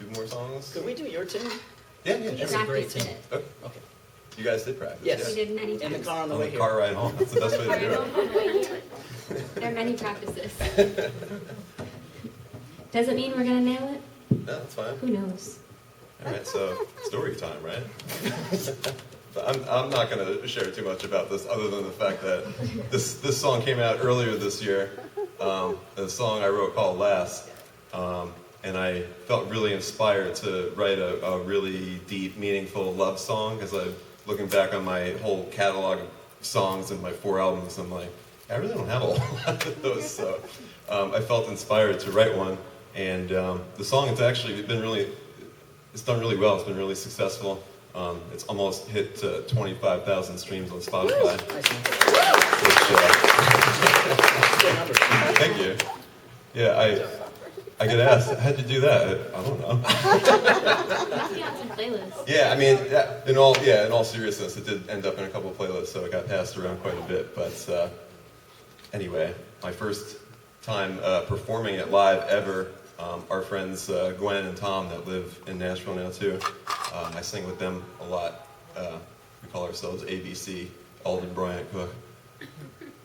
2 more songs. Could we do your tune? Yeah, We That's a great practiced tune. it. Okay. Okay. You guys did practice. Yes. We did many In the times. car on the On way the here. car ride home. That's the best way to do it. There are many practices. Does it mean we're gonna nail it? No, that's fine. Who knows? All right, so story time, right? But I'm not going to share too much about this, other than the fact that this song came out earlier this year. A song I wrote called "Last," and I felt really inspired to write a really deep, meaningful love song. As I'm looking back on my whole catalog of songs and my 4 albums, I'm like, I really don't have a whole lot of those. So I felt inspired to write one, and the song has actually it's done really well. It's been really successful. It's almost hit 25,000 streams on Spotify. Nice. Which, Good numbers. thank you. Yeah, I get asked, how'd you do that? I don't know. Must be on some playlists. Yeah, I mean, in all seriousness, it did end up in a couple of playlists, so it got passed around quite a bit. But anyway, my first time performing it live ever. Our friends Gwen and Tom that live in Nashville now too. I sing with them a lot. We call ourselves ABC, Alden Bryant Cook.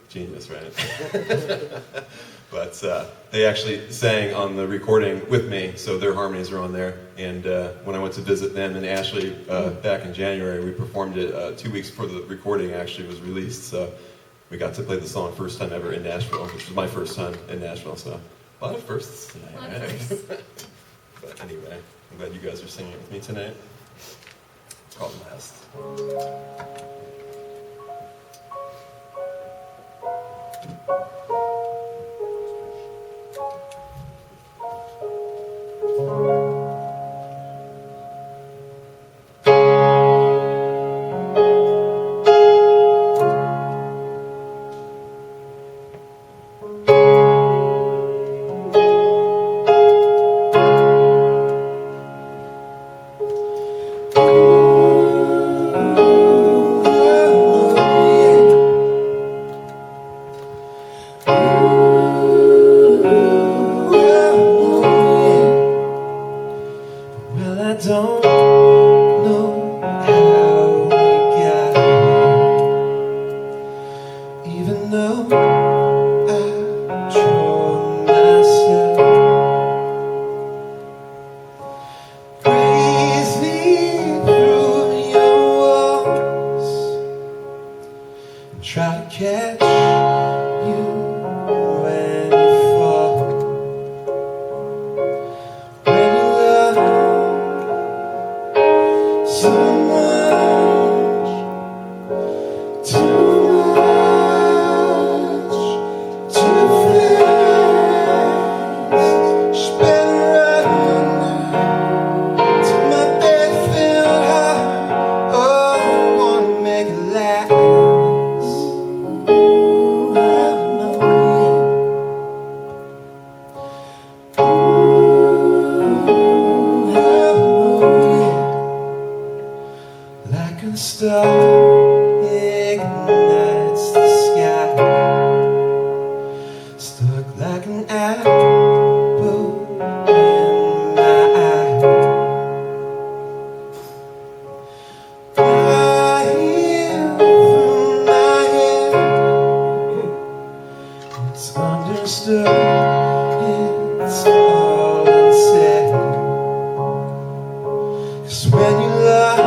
Genius, right? But they actually sang on the recording with me, so their harmonies are on there. And when I went to visit them in Ashley back in January, we performed it 2 weeks before the recording actually was released. So we got to play the song first time ever in Nashville, which was my first time in Nashville. So a lot of firsts tonight. A lot of right? firsts. But anyway, I'm glad you guys are singing with me tonight. It's called Last. Well, I don't know how we got here, even though I try myself. Breathe me through your walls and try to catch you when you fall. When you love so much, too much, too fast. Just better run till my bed feel high. Oh, I wanna make it last. Ooh, I know it. Ooh, I know it. Like a star ignites the sky, stuck like an apple in my eye. Flying through my head, it's understood, it's all unsaid. 'Cause when you love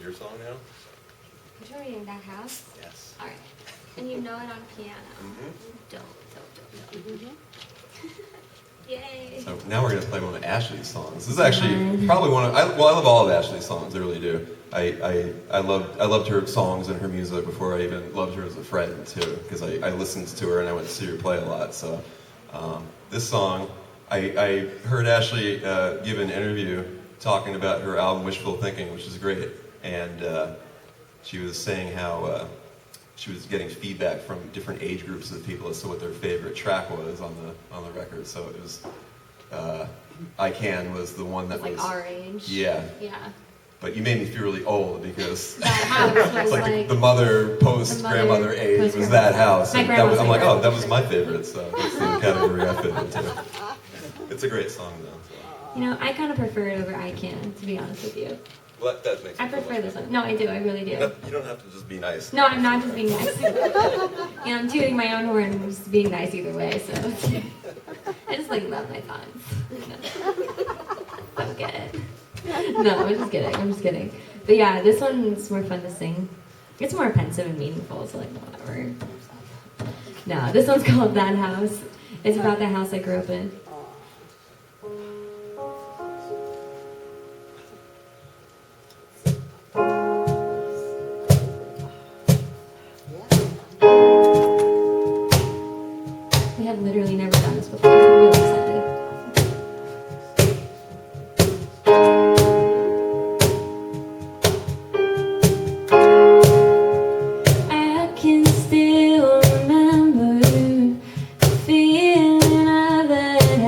your song now? You're doing that house? Yes. All right. And you know it on piano. Mm-hmm. Dope. Yay. So now we're going to play one of Ashley's songs. This is actually probably one of, I love all of Ashley's songs, I really do. I loved her songs and her music before I even loved her as a friend too, because I listened to her and I went to see her play a lot. So this song, I heard Ashley give an interview talking about her album Wishful Thinking, which is great, and she was saying how she was getting feedback from different age groups of people as to what their favorite track was on the record. So it was I Can was the one that It's like was our age. Yeah. Yeah. But you made me feel really old because That house it's was like the mother post grandmother age was that house. My And that was, I'm like, grandma's oh, that was my favorite. So that's the category I fit into. It's a great song though. So. You know, I kind of prefer it over I Can, to be honest with you. Well, that makes I me feel prefer much this better. one. No, I do. I really do. You don't have to just be nice. No, I'm not just being nice. You know, I'm tooting my own horn and just being nice either way, so. I just like love my songs. Don't get it. No, I'm just kidding. But yeah, this one's more fun to sing. It's more pensive and meaningful, so like whatever. No, this one's called That House. It's about the house I grew up in. We have literally never done this before. I'm really excited. I can still remember the feeling of that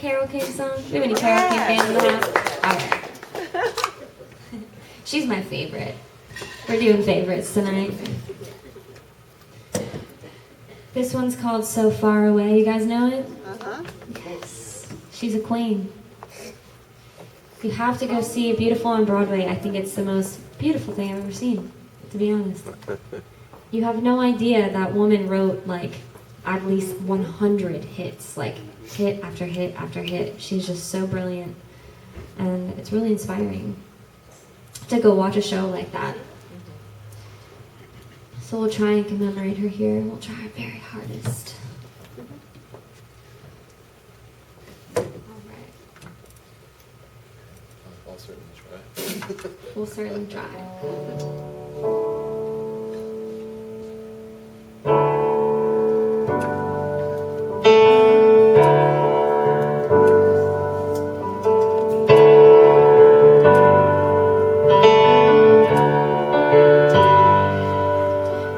Carole King song? Do we have any Carole King fans in the house? All right. She's my favorite. We're doing favorites tonight. This one's called So Far Away. You guys know it? Uh-huh. Yes. She's a queen. You have to go see it beautiful on Broadway. I think it's the most beautiful thing I've ever seen, to be honest. You have no idea that woman wrote like at least 100 hits, like hit after hit after hit. She's just so brilliant, and it's really inspiring to go watch a show like that. So we'll try and commemorate her here. We'll try our very hardest. All right. I'll certainly try. We'll certainly try.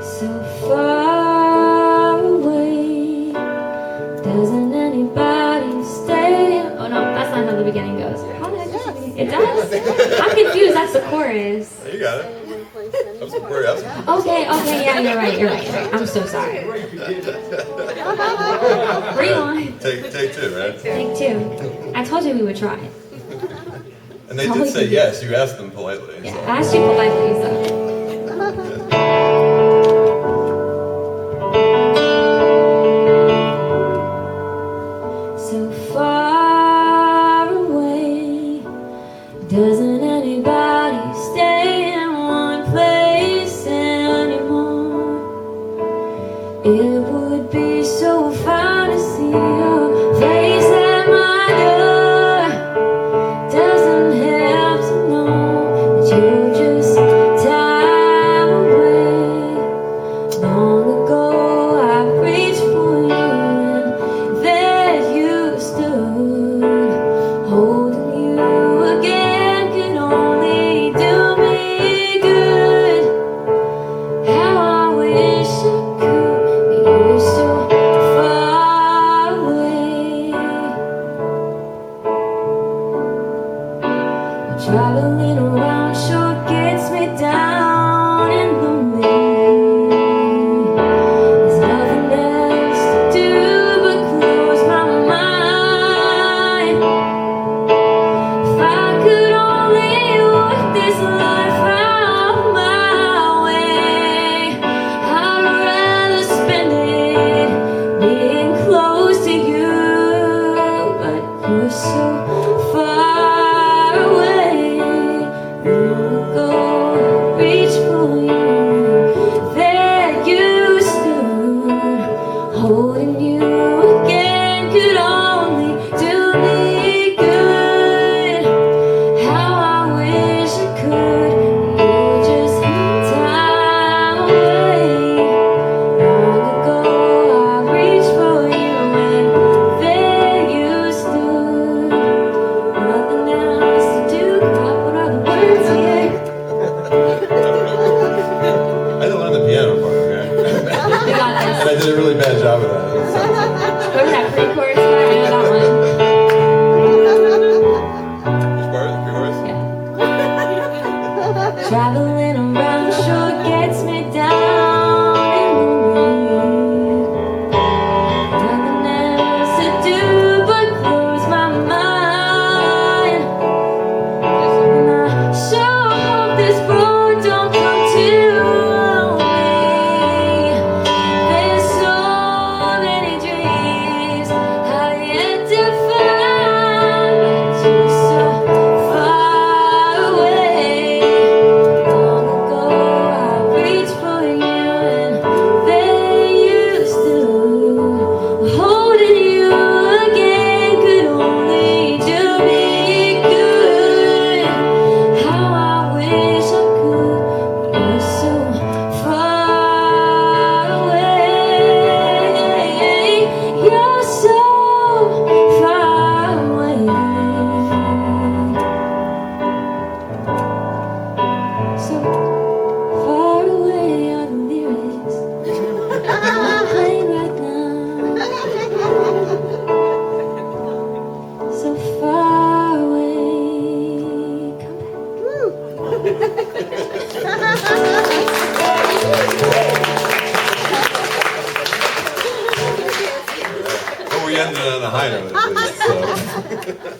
So far away, doesn't anybody stay? Oh no, that's not how the beginning goes. How the heck does the beginning? It does? I'm confused, that's the chorus. You got it. I'm sorry. Okay, yeah, you're right. I'm so sorry. Rewind. Take two, right? Take two. I told you we would try. And they did say yes. You asked them politely. Yeah, So. I asked you politely, so. So far away, doesn't anybody stay in one place anymore? It would be so fun to see your face at my door. Doesn't have to know that you're just time away. Long ago I reached for you and there you stood, holding you again could only do me good. How I wish I could, but you're so far away. Traveling around sure gets me down in the main. There's nothing else to do but close my mind. If I could only work this life out my way, I'd rather spend it being close to you, but you're so far away. Long ago I reached for you, there you stood, holding you again could only do me good. How I wish I could, you're just time away. Long ago I reached for you and there you stood, nothing ended on a high note at least. So.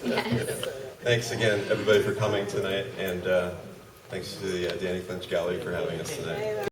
Yes. Thanks again, everybody, for coming tonight, and thanks to the Danny Clinch Gallery for having us tonight.